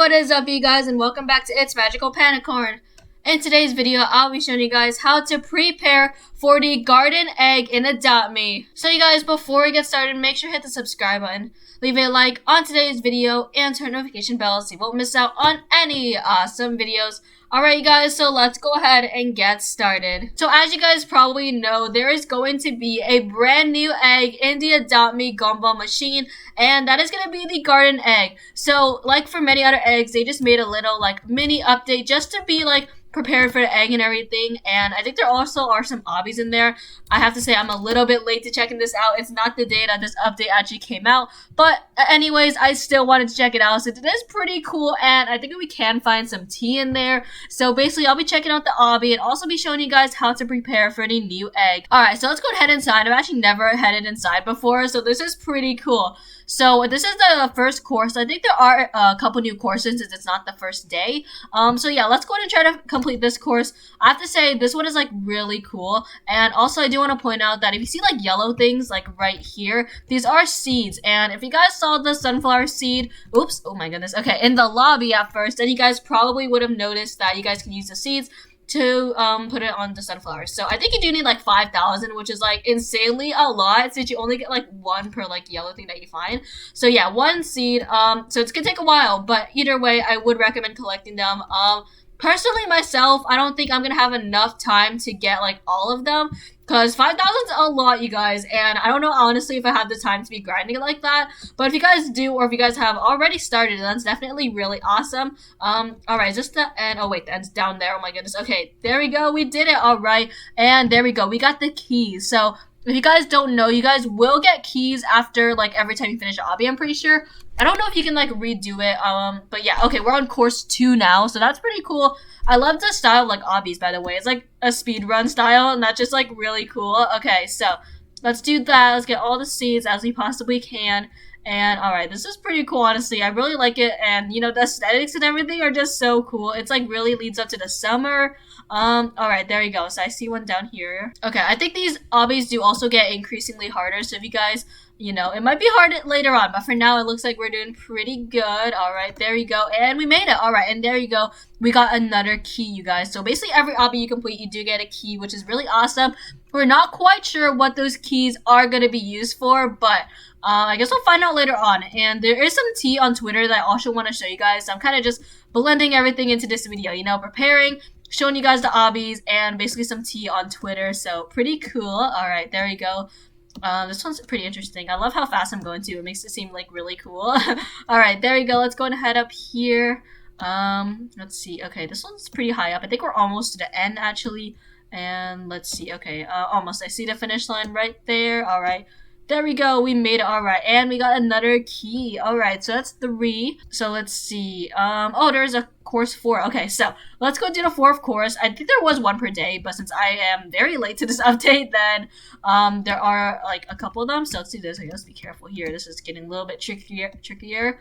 what is up, you guys, and welcome back to Itz MagicalPandacorn. In today's video, I'll be showing you guys how to prepare for the garden egg in Adopt Me. So you guys, before we get started, make sure to hit the subscribe button, leave a like on today's video, and turn notification bell so you won't miss out on any awesome videos. Alright, you guys, so let's go ahead and get started. So as you guys probably know, there is going to be a brand new egg in the Adopt Me gumball machine, and that is going to be the garden egg. So like for many other eggs, they just made a little like mini update just to be like prepared for the egg and everything, and I think there also are some obbies in there. I have to say I'm a little bit late to checking this out. It's not the day that this update actually came out, but anyways, I still wanted to check it out. So it is pretty cool, and I think we can find some tea in there. So basically, I'll be checking out the obby and also be showing you guys how to prepare for the new egg. Alright, so let's go ahead inside. I've actually never headed inside before, so this is pretty cool. So this is the first course. I think there are a couple new courses since it's not the first day. So yeah, let's go ahead and try to complete this course. I have to say this one is like really cool, and also I do want to point out that if you see like yellow things like right here, these are seeds. And if you guys saw the sunflower seed, oops, oh my goodness, okay, in the lobby at first, then you guys probably would have noticed that you guys can use the seeds to put it on the sunflowers. So I think you do need like 5,000, which is like insanely a lot since you only get like one per like yellow thing that you find. So yeah, one seed. So it's gonna take a while, but either way, I would recommend collecting them. Personally, myself, I don't think I'm gonna have enough time to get like all of them, because 5,000 is a lot, you guys, and I don't know honestly if I have the time to be grinding it like that. But if you guys do, or if you guys have already started, that's definitely really awesome. Alright, is this the end? Oh wait, the end's down there. Oh my goodness. Okay, there we go. We did it. Alright, and there we go. We got the keys. So if you guys don't know, you guys will get keys after like every time you finish an obby, I'm pretty sure. I don't know if you can like redo it, but yeah, okay, we're on course 2 now, so that's pretty cool. I love the style of like obbies, by the way. It's like a speedrun style, and that's just like really cool. Okay, so let's do that. Let's get all the seeds as we possibly can. And alright, this is pretty cool, honestly. I really like it, and you know, the aesthetics and everything are just so cool. It's like really leads up to the summer. Alright, there you go. So I see one down here. Okay, I think these obbies do also get increasingly harder, so if you guys, you know, it might be hard later on, but for now it looks like we're doing pretty good. Alright, there you go, and we made it. Alright, and there you go. We got another key, you guys. So basically every obby you complete, you do get a key, which is really awesome. We're not quite sure what those keys are going to be used for, but I guess we'll find out later on. And there is some tea on Twitter that I also want to show you guys. So I'm kind of just blending everything into this video, you know, preparing, showing you guys the obbies, and basically some tea on Twitter. So pretty cool. Alright, there you go. This one's pretty interesting. I love how fast I'm going to. It makes it seem like really cool. Alright, there you go. Let's go and head up here. Let's see. Okay, this one's pretty high up. I think we're almost to the end actually. And let's see. Okay, almost. I see the finish line right there. Alright. There we go, we made it. Alright, and we got another key. Alright, so that's 3. So let's see. Oh, there's a course 4. Okay, so let's go do the 4th course. I think there was one per day, but since I am very late to this update, then there are like a couple of them. So let's do this. I guess be careful here. This is getting a little bit trickier.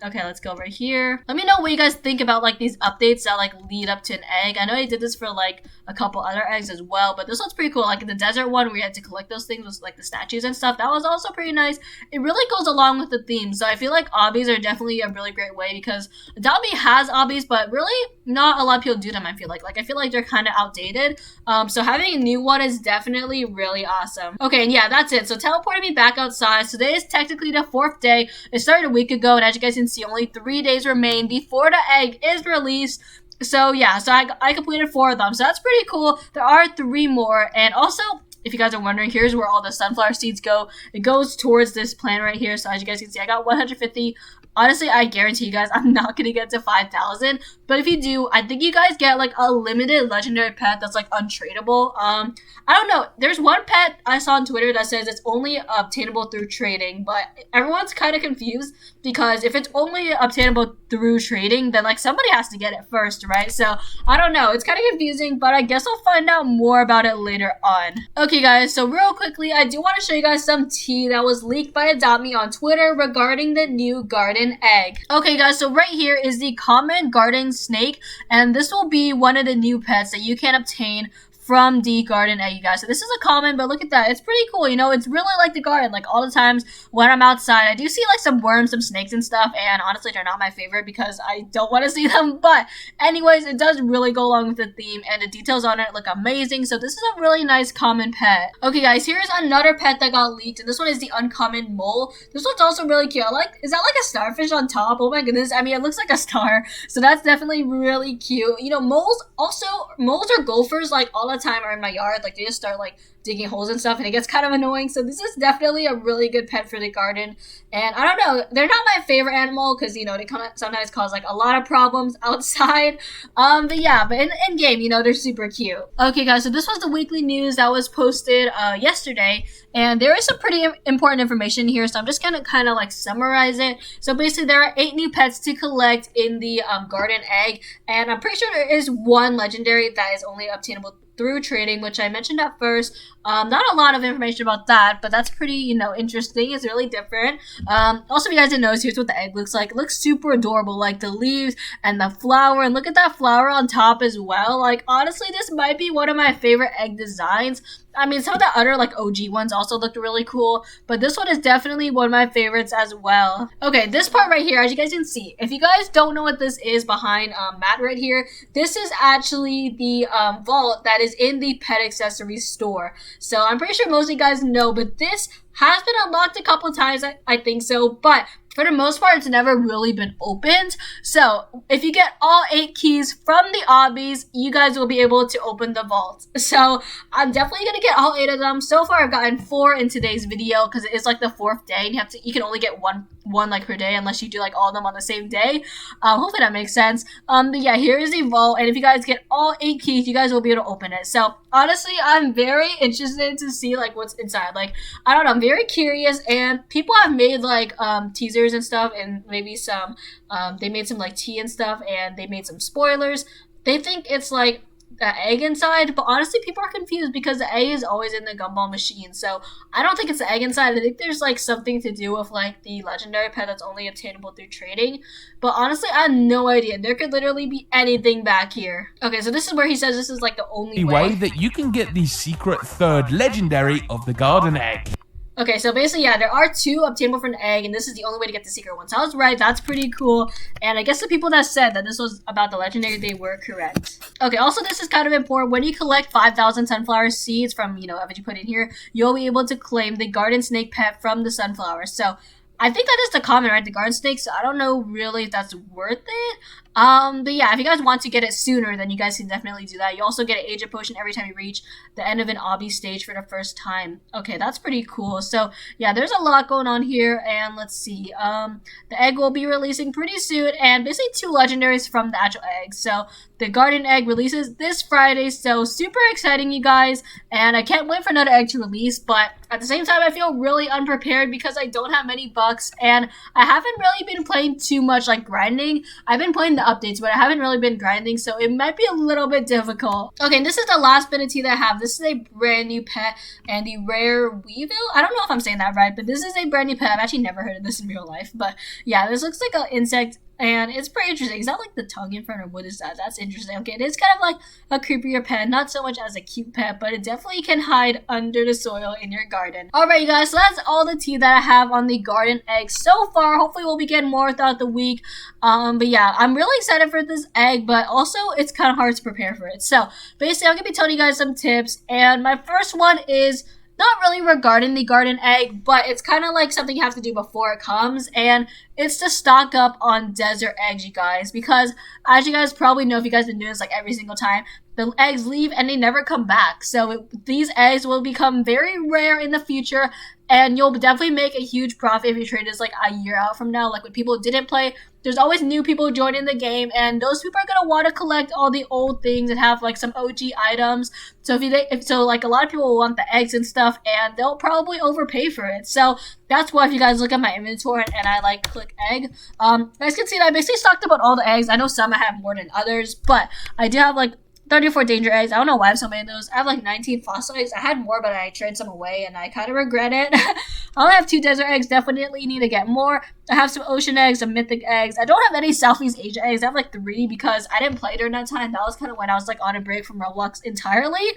Okay, let's go right here. Let me know what you guys think about like these updates that like lead up to an egg. I know I did this for like a couple other eggs as well, but this one's pretty cool. Like the desert one where you had to collect those things with like the statues and stuff. That was also pretty nice. It really goes along with the theme. So I feel like obbies are definitely a really great way, because Adopt Me has obbies, but really not a lot of people do them. I feel like I feel like they're kind of outdated. So having a new one is definitely really awesome. Okay, and yeah, that's it. So teleported me back outside. So today is technically the 4th day. It started a week ago, and as you guys can see, only 3 days remain before the egg is released. So yeah, so I completed 4 of them. So that's pretty cool. There are 3 more, and also, if you guys are wondering, here's where all the sunflower seeds go. It goes towards this plant right here. So as you guys can see, I got 150. Honestly, I guarantee you guys I'm not going to get to 5,000. But if you do, I think you guys get like a limited legendary pet that's like untradeable. I don't know. There's one pet I saw on Twitter that says it's only obtainable through trading. But everyone's kind of confused, because if it's only obtainable through trading, then like somebody has to get it first, right? So I don't know. It's kind of confusing, but I guess I'll find out more about it later on. Okay, guys. So real quickly, I do want to show you guys some tea that was leaked by Adopt Me on Twitter regarding the new garden egg. Okay, guys. So right here is the common garden snake, and this will be one of the new pets that you can obtain from the garden egg, you guys. So this is a common, but look at that. It's pretty cool, you know. It's really like the garden. Like all the times when I'm outside, I do see like some worms, some snakes and stuff, and honestly they're not my favorite because I don't want to see them. But anyways, it does really go along with the theme, and the details on it look amazing. So this is a really nice common pet. Okay guys, here's another pet that got leaked, and this one is the uncommon mole. This one's also really cute. Is that like a starfish on top? Oh my goodness. I mean, it looks like a star, so that's definitely really cute. You know, moles or gophers like all the time are in my yard. Like they just start like digging holes and stuff, and it gets kind of annoying. So this is definitely a really good pet for the garden. And I don't know, they're not my favorite animal because, you know, they sometimes cause like a lot of problems outside. But yeah, but in game, you know, they're super cute. Okay guys, so this was the weekly news that was posted yesterday, and there is some pretty important information here, so I'm just gonna kind of like summarize it. So basically there are 8 new pets to collect in the garden egg, and I'm pretty sure there is one legendary that is only obtainable through trading, which I mentioned at first. Not a lot of information about that, but that's pretty, you know, interesting. It's really different. Also, if you guys didn't notice, here's what the egg looks like. It looks super adorable, like the leaves and the flower, and look at that flower on top as well. Like, honestly, this might be one of my favorite egg designs. I mean, some of the other, like, OG ones also looked really cool, but this one is definitely one of my favorites as well. Okay, this part right here, as you guys can see, if you guys don't know what this is behind Matt right here, this is actually the vault that is in the pet accessories store. So I'm pretty sure most of you guys know, but this has been unlocked a couple times, I think so, but for the most part, it's never really been opened. So if you get all 8 keys from the obbies, you guys will be able to open the vault. So I'm definitely gonna get all 8 of them. So far, I've gotten 4 in today's video because it is like the 4th day, and you can only get one like per day unless you do like all of them on the same day. Hopefully that makes sense. But yeah, here is the vault, and if you guys get all 8 keys, you guys will be able to open it. So honestly, I'm very interested to see like what's inside. Like, I don't know, I'm very curious, and people have made like teasers and stuff, and maybe some they made some like tea and stuff, and they made some spoilers. They think it's like the egg inside, but honestly people are confused because the egg is always in the gumball machine. So I don't think it's the egg inside. I think there's like something to do with like the legendary pet that's only obtainable through trading, but honestly I have no idea. There could literally be anything back here. Okay, so this is where he says this is like the only way that you can get the secret 3rd legendary of the garden egg. Okay, so basically, yeah, there are 2 obtainable from the egg, and this is the only way to get the secret one. So I was right, that's pretty cool. And I guess the people that said that this was about the legendary, they were correct. Okay, also this is kind of important. When you collect 5,000 sunflower seeds from, you know, what you put in here, you'll be able to claim the garden snake pet from the sunflower. So I think that is the common, right? The garden snake. So I don't know really if that's worth it. But yeah, if you guys want to get it sooner, then you guys can definitely do that. You also get an agent potion every time you reach the end of an obby stage for the first time. Okay, that's pretty cool. So yeah, there's a lot going on here, and let's see. The egg will be releasing pretty soon, and basically 2 legendaries from the actual egg. So the garden egg releases this Friday, so super exciting, you guys, and I can't wait for another egg to release. But at the same time, I feel really unprepared because I don't have many bucks, and I haven't really been playing too much like grinding. I've been playing the updates, but I haven't really been grinding, so it might be a little bit difficult. Okay, and this is the last bit of tea that I have. This is a brand new pet, and the rare weevil. I don't know if I'm saying that right, but this is a brand new pet. I've actually never heard of this in real life, but yeah, this looks like an insect, and it's pretty interesting. Is that like the tongue in front, or what is that? That's interesting. Okay, it is kind of like a creepier pet, not so much as a cute pet, but it definitely can hide under the soil in your garden. Alright, you guys, so that's all the tea that I have on the garden egg so far. Hopefully we'll be getting more throughout the week. But yeah, I'm really excited for this egg, but also it's kind of hard to prepare for it. So basically, I'm gonna be telling you guys some tips, and my first one is not really regarding the garden egg, but it's kind of like something you have to do before it comes, and it's to stock up on desert eggs, you guys, because as you guys probably know, if you guys have been doing this like every single time, the eggs leave and they never come back. So these eggs will become very rare in the future, and you'll definitely make a huge profit if you trade this like a year out from now. Like when people didn't play, there's always new people joining the game, and those people are gonna want to collect all the old things and have like some OG items. So like a lot of people will want the eggs and stuff, and they'll probably overpay for it. So that's why if you guys look at my inventory and I like click egg, you guys can see that I basically stocked up on all the eggs. I know some I have more than others, but I do have like 34 danger eggs. I don't know why I have so many of those. I have like 19 fossil eggs. I had more, but I traded some away, and I kind of regret it. I only have 2 desert eggs. Definitely need to get more. I have some ocean eggs, some mythic eggs. I don't have any Southeast Asia eggs. I have like 3 because I didn't play during that time. That was kind of when I was like on a break from Roblox entirely.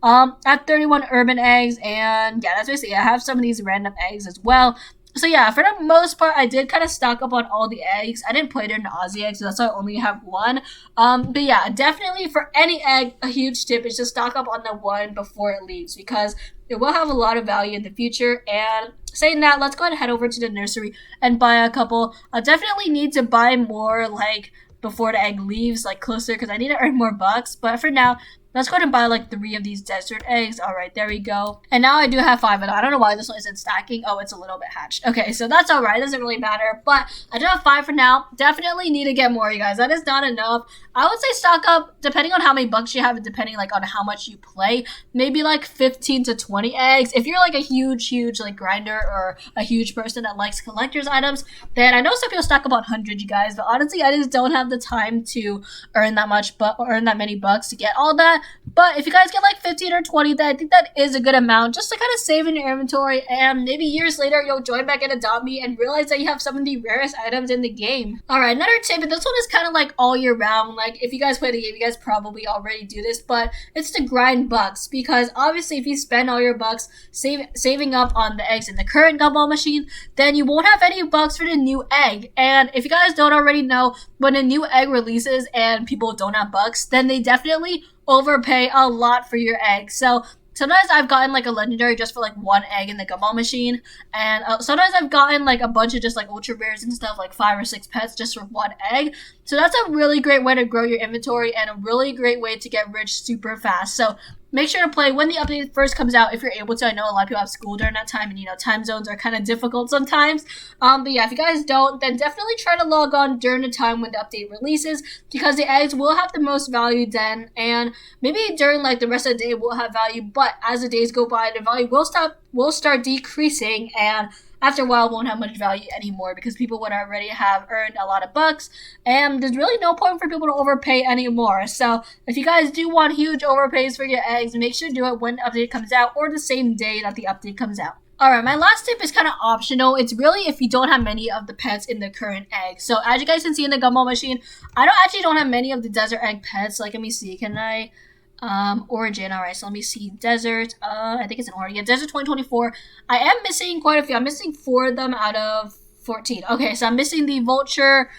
I have 31 urban eggs, and yeah, that's basically it. I have some of these random eggs as well. So yeah, for the most part, I did kind of stock up on all the eggs. I didn't play during the Aussie eggs, so that's why I only have 1. But yeah, definitely for any egg, a huge tip is to stock up on the 1 before it leaves, because it will have a lot of value in the future. And saying that, let's go ahead and head over to the nursery and buy a couple. I definitely need to buy more like before the egg leaves, like closer, because I need to earn more bucks. But for now, let's go ahead and buy like 3 of these desert eggs. All right, there we go. And now I do have 5 of them. I don't know why this one isn't stacking. Oh, it's a little bit hatched. Okay, so that's all right. It doesn't really matter. But I do have 5 for now. Definitely need to get more, you guys. That is not enough. I would say stock up, depending on how many bucks you have and depending like on how much you play, maybe like 15 to 20 eggs. If you're like a huge like grinder or a huge person that likes collector's items, then I know some people stock up on 100, you guys. But honestly, I just don't have the time to earn that much, but earn that many bucks to get all that. But if you guys get like 15 or 20, then I think that is a good amount just to kind of save in your inventory, and maybe years later you'll join back in Adopt Me and realize that you have some of the rarest items in the game. Alright, another tip, and this one is kind of like all year round. Like if you guys play the game, you guys probably already do this, but it's to grind bucks, because obviously if you spend all your bucks saving up on the eggs in the current gumball machine, then you won't have any bucks for the new egg. And if you guys don't already know, when a new egg releases and people don't have bucks, then they definitely overpay a lot for your eggs. So sometimes I've gotten like a legendary just for like 1 egg in the gumball machine, and sometimes I've gotten like a bunch of just like ultra rares and stuff, like 5 or 6 pets just for 1 egg. So that's a really great way to grow your inventory and a really great way to get rich super fast. So make sure to play when the update first comes out if you're able to. I know a lot of people have school during that time, and you know time zones are kind of difficult sometimes. But yeah, if you guys don't, then definitely try to log on during the time when the update releases, because the eggs will have the most value then, and maybe during like the rest of the day will have value. But as the days go by, the value will start decreasing, and after a while won't have much value anymore, because people would already have earned a lot of bucks, and there's really no point for people to overpay anymore. So if you guys do want huge overpays for your eggs, make ssure to do it when the update comes out or the same day that the update comes out. Alright, my last tip is kind of optional. It's really if you don't have many of the pets in the current egg. So as you guys can see in the gumball machine, I don't have many of the desert egg pets. Like, let me see, can I... origin. Alright, so let me see. Desert, I think it's an origin. Desert 2024. I am missing quite a few. I'm missing 4 of them out of 14. Okay, so I'm missing the vulture,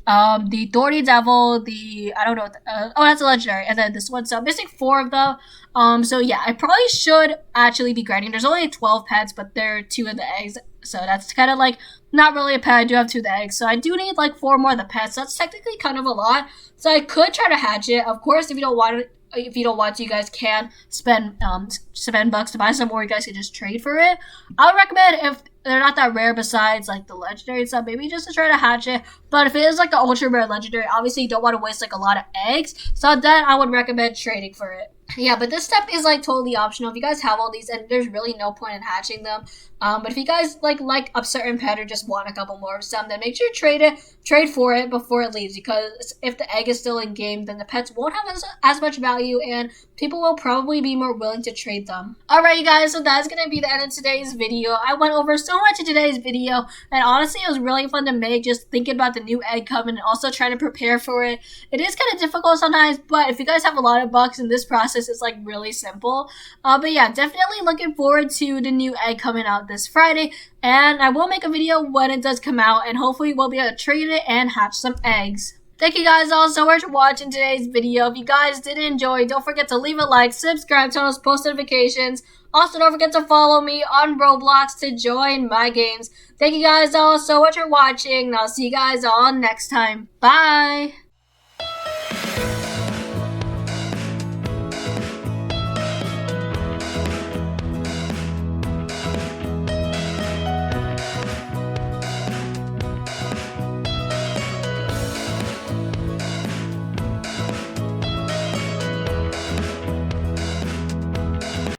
the thorny devil, the, I don't know, oh, that's a legendary, and then this one. So I'm missing 4 of them. So yeah, I probably should actually be grinding. There's only 12 pets, but there are 2 of the eggs, so that's kind of like not really a pet. I do have 2 of the eggs, so I do need like 4 more of the pets. That's technically kind of a lot, so I could try to hatch it. Of course, if you don't want to, you guys can spend bucks to buy some, or you guys can just trade for it. I would recommend, if they're not that rare besides like the legendary stuff, maybe just to try to hatch it. But if it is like the ultra rare legendary, obviously you don't want to waste like a lot of eggs, so then I would recommend trading for it. Yeah, but this step is like totally optional. If you guys have all these, and there's really no point in hatching them. But if you guys like a certain pet or just want a couple more of some, then make sure to trade for it before it leaves, because if the egg is still in game, then the pets won't have as much value, and people will probably be more willing to trade them. Alright, you guys, so that's gonna be the end of today's video. I went over so much in today's video, and honestly, it was really fun to make, just thinking about the new egg coming and also trying to prepare for it. It is kind of difficult sometimes, but if you guys have a lot of bucks in this process, it's like really simple. But yeah, definitely looking forward to the new egg coming out this Friday, and I will make a video when it does come out, and hopefully we'll be able to trade it and hatch some eggs. Thank you guys all so much for watching today's video. If you guys did enjoy, don't forget to leave a like, subscribe, turn on those post notifications. Also, don't forget to follow me on Roblox to join my games. Thank you guys all so much for watching, and I'll see you guys all next time. Bye!